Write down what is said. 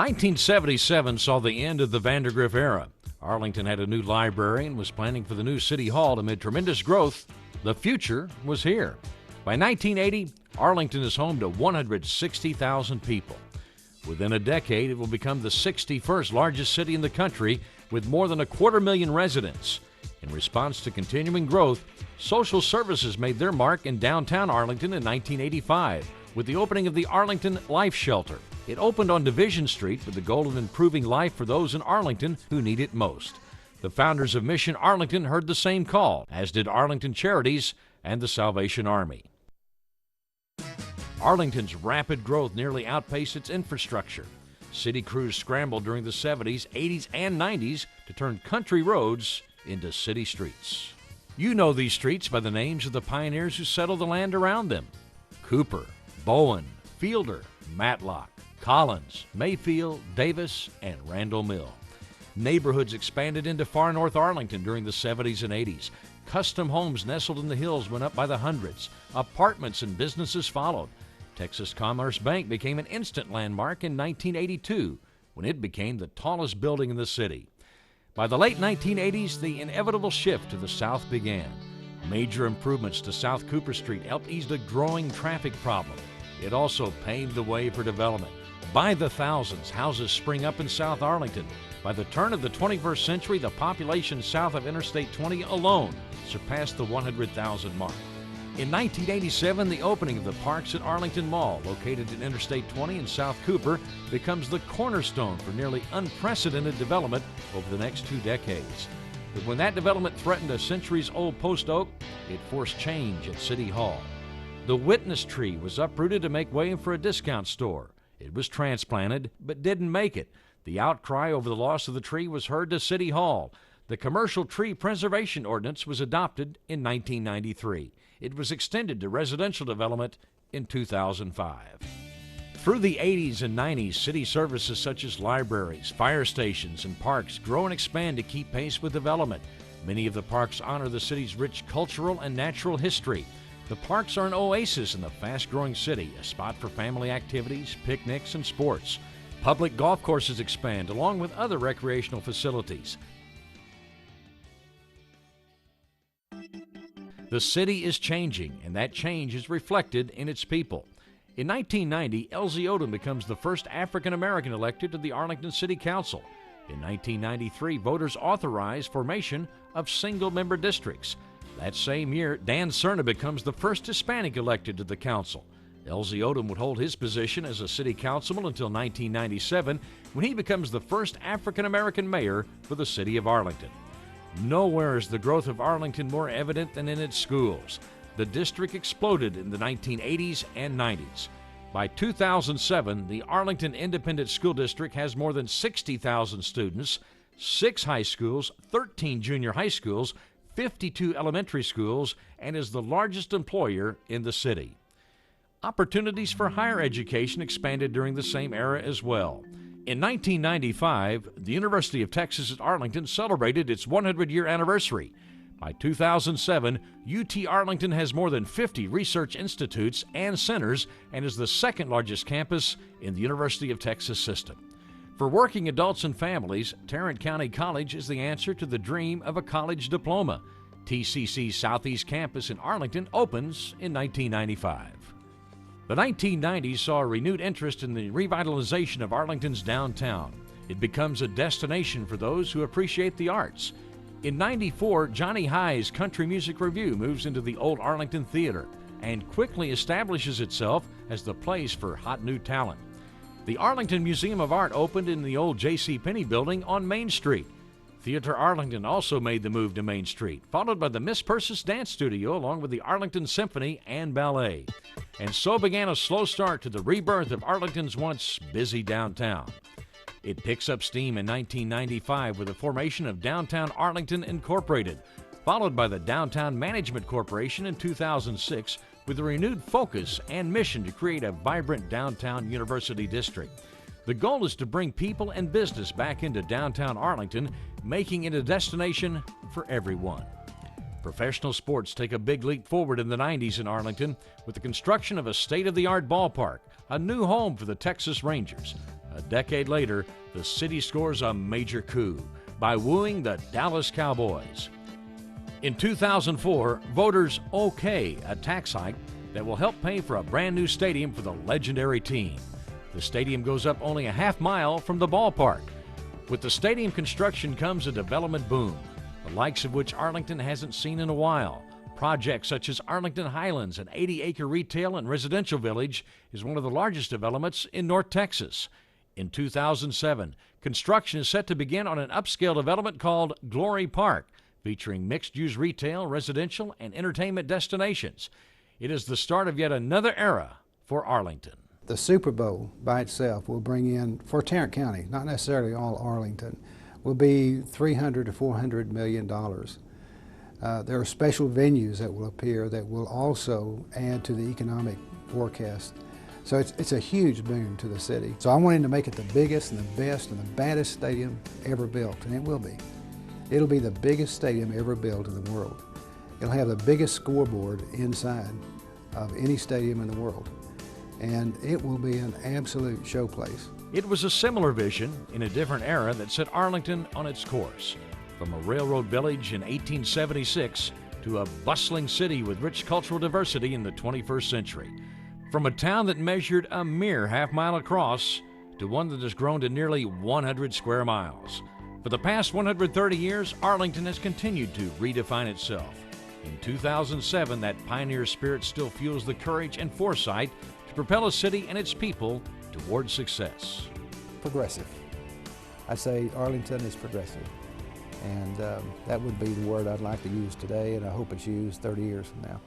1977 saw the end of the Vandergriff era. Arlington had a new library and was planning for the new City Hall amid tremendous growth. The future was here. By 1980, Arlington is home to 160,000 people. Within a decade, it will become the 61st largest city in the country with more than 250,000 residents. In response to continuing growth, social services made their mark in downtown Arlington in 1985 with the opening of the Arlington Life Shelter. It opened on Division Street with the goal of improving life for those in Arlington who need it most. The founders of Mission Arlington heard the same call, as did Arlington Charities and the Salvation Army. Arlington's rapid growth nearly outpaced its infrastructure. City crews scrambled during the 70s, 80s, and 90s to turn country roads into city streets. You know these streets by the names of the pioneers who settled the land around them: Cooper, Bowen, Fielder, Matlock, Collins, Mayfield, Davis, and Randall Mill. Neighborhoods expanded into far north Arlington during the 70s and 80s. Custom homes nestled in the hills went up by the hundreds. Apartments and businesses followed. Texas Commerce Bank became an instant landmark in 1982 when it became the tallest building in the city. By the late 1980s, the inevitable shift to the south began. Major improvements to South Cooper Street helped ease the growing traffic problem. It also paved the way for development. By the thousands, houses spring up in South Arlington. By the turn of the 21st century, the population south of Interstate 20 alone surpassed the 100,000 mark. In 1987, the opening of the Parks at Arlington Mall, located in Interstate 20 in South Cooper, becomes the cornerstone for nearly unprecedented development over the next 2 decades. But when that development threatened a centuries-old post oak, it forced change at City Hall. The witness tree was uprooted to make way for a discount store. It was transplanted, but didn't make it. The outcry over the loss of the tree was heard to City Hall. The Commercial Tree Preservation Ordinance was adopted in 1993. It was extended to residential development in 2005. Through the 80s and 90s, city services such as libraries, fire stations, and parks grow and expand to keep pace with development. Many of the parks honor the city's rich cultural and natural history. The parks are an oasis in the fast-growing city, a spot for family activities, picnics, and sports. Public golf courses expand, along with other recreational facilities. The city is changing, and that change is reflected in its people. In 1990, Elsie Odom becomes the first African-American elected to the Arlington City Council. In 1993, voters authorized formation of single-member districts. That same year, Dan Cerna becomes the first Hispanic elected to the council. Elsie Odom would hold his position as a city councilman until 1997, when he becomes the first African-American mayor for the city of Arlington. Nowhere is the growth of Arlington more evident than in its schools. The district exploded in the 1980s and 90s. By 2007, the Arlington Independent School District has more than 60,000 students, 6 high schools, 13 junior high schools, 52 elementary schools, and is the largest employer in the city. Opportunities for higher education expanded during the same era as well. In 1995, the University of Texas at Arlington celebrated its 100-year anniversary. By 2007, UT Arlington has more than 50 research institutes and centers and is the second largest campus in the University of Texas system. For working adults and families, Tarrant County College is the answer to the dream of a college diploma. TCC's Southeast Campus in Arlington opens in 1995. The 1990s saw a renewed interest in the revitalization of Arlington's downtown. It becomes a destination for those who appreciate the arts. In '94, Johnny High's Country Music Review moves into the old Arlington Theater and quickly establishes itself as the place for hot new talent. The Arlington Museum of Art opened in the old J.C. Penney building on Main Street. Theater Arlington also made the move to Main Street, followed by the Miss Persis Dance Studio along with the Arlington Symphony and Ballet. And so began a slow start to the rebirth of Arlington's once busy downtown. It picks up steam in 1995 with the formation of Downtown Arlington Incorporated, followed by the Downtown Management Corporation in 2006 with a renewed focus and mission to create a vibrant downtown university district. The goal is to bring people and business back into downtown Arlington, making it a destination for everyone. Professional sports take a big leap forward in the 90s in Arlington with the construction of a state-of-the-art ballpark, a new home for the Texas Rangers. A decade later, the city scores a major coup by wooing the Dallas Cowboys. In 2004, voters okayed a tax hike that will help pay for a brand new stadium for the legendary team. The stadium goes up only a half mile from the ballpark. With the stadium construction comes a development boom, the likes of which Arlington hasn't seen in a while. Projects such as Arlington Highlands, an 80-acre retail and residential village, is one of the largest developments in North Texas. In 2007, construction is set to begin on an upscale development called Glory Park, featuring mixed-use retail, residential, and entertainment destinations. It is the start of yet another era for Arlington. The Super Bowl by itself will bring in, for Tarrant County, not necessarily all Arlington, will be $300 to $400 million. There are special venues that will appear that will also add to the economic forecast. So it's a huge boon to the city. So I wanted to make it the biggest and the best and the baddest stadium ever built, and it will be. It'll be the biggest stadium ever built in the world. It'll have the biggest scoreboard inside of any stadium in the world, and it will be an absolute showplace. It was a similar vision in a different era that set Arlington on its course. From a railroad village in 1876 to a bustling city with rich cultural diversity in the 21st century. From a town that measured a mere half-mile across to one that has grown to nearly 100 square miles. For the past 130 years, Arlington has continued to redefine itself. In 2007, that pioneer spirit still fuels the courage and foresight to propel a city and its people towards success. Progressive. I say Arlington is progressive. And that would be the word I'd like to use today, and I hope it's used 30 years from now.